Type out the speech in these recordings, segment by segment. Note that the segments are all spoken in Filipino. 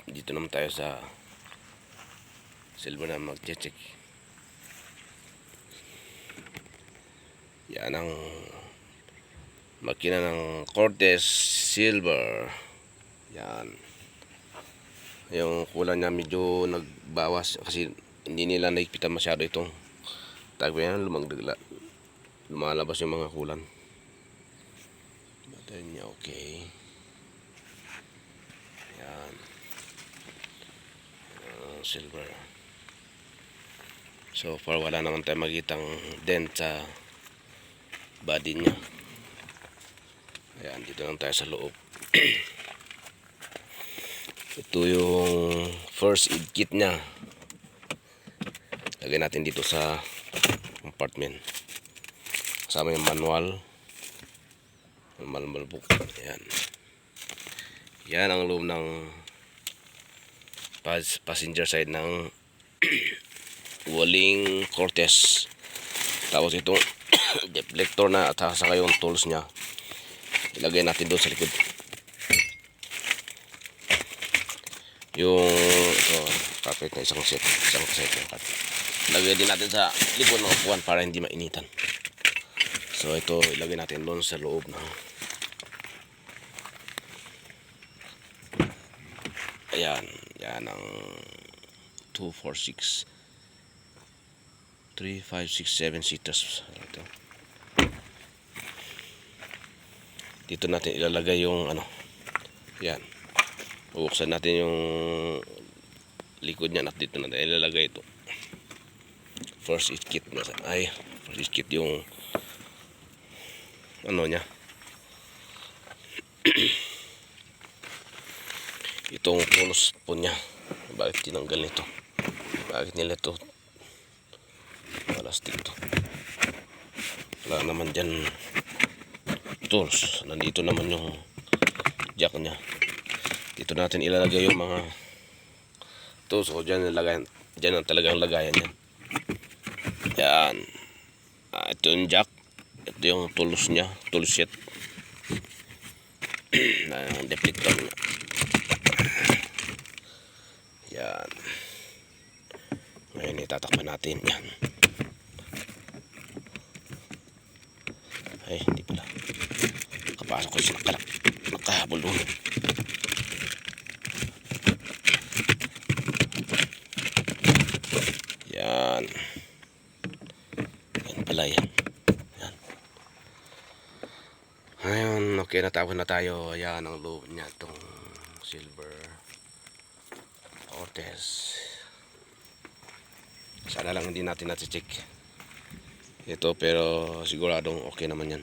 dito naman tayo sa silver na mag-check. Yan ang makina ng Cortez Silver. Yan. Yung kulang niya medyo nagbawas kasi hindi nila naikpitan masyado itong tagpo yan. Lumalabas yung mga kulan. Battery niya okay. Yan. Silver. So far wala naman tayo makitang dent sa body niya. Ayan, dito lang tayo sa loob. Ito yung first aid kit niya. Lagay natin dito sa compartment. Kasama yung manual book. Ayan. Yan ang loob ng passenger side ng Wuling Cortez. Tapos itong deflector na at saka yung tools nya ilagay natin doon sa likod. Yung carpet na isang set ng carpet ilagay din natin sa likod ng upuan para hindi mainitan. So ito ilagay natin doon sa loob na. Ayan, yan ang 2, 4, 6 3, 5, 6, 7 seaters. Ito. Dito natin ilalagay yung ano. Yan. Bubuksan natin yung likod niya at dito natin ilalagay ito. First aid kit na. Ay, first aid kit yung ano niya. Itong tools po niya. Bakit tinanggal nito? Bakit nila ito plastic to? Wala naman dyan tools. Nandito naman yung jack nya. Dito natin ilalagay yung mga tools. O dyan ang talagang lagayan yan. Yan. Ito yung jack. Ito yung tools nya. Tool set. Ang deflector nya. Yan. Ngayon itatakpan natin yan. Ay, hindi pala. Kapasok ko siya nakahabol doon. Yan. Yan pala yan. Yan. Ngayon, okay, natapos na tayo. Yan ang loob niya itong Silver Cortez. Sana lang hindi natin check ito, pero siguradong okay naman yan.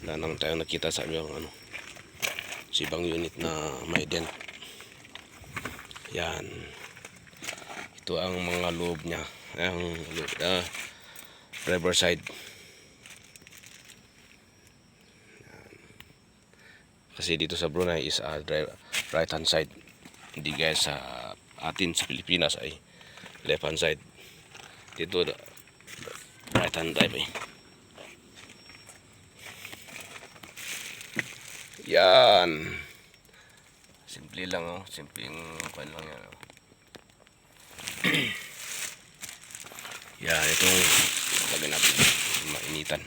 Wala naman tayong nakita sa yung ano, sibang unit na may dent. Yan. Ito ang mga loob niya. Ang loob, driver side. Yan. Kasi dito sa Brunei is right hand side. Hindi guys sa atin sa Pilipinas ay left hand side. Dito right hand drive eh. Yan. Simple lang oh. Simpleng pan lang yan oh. Yan, itong lagyan natin mainitan.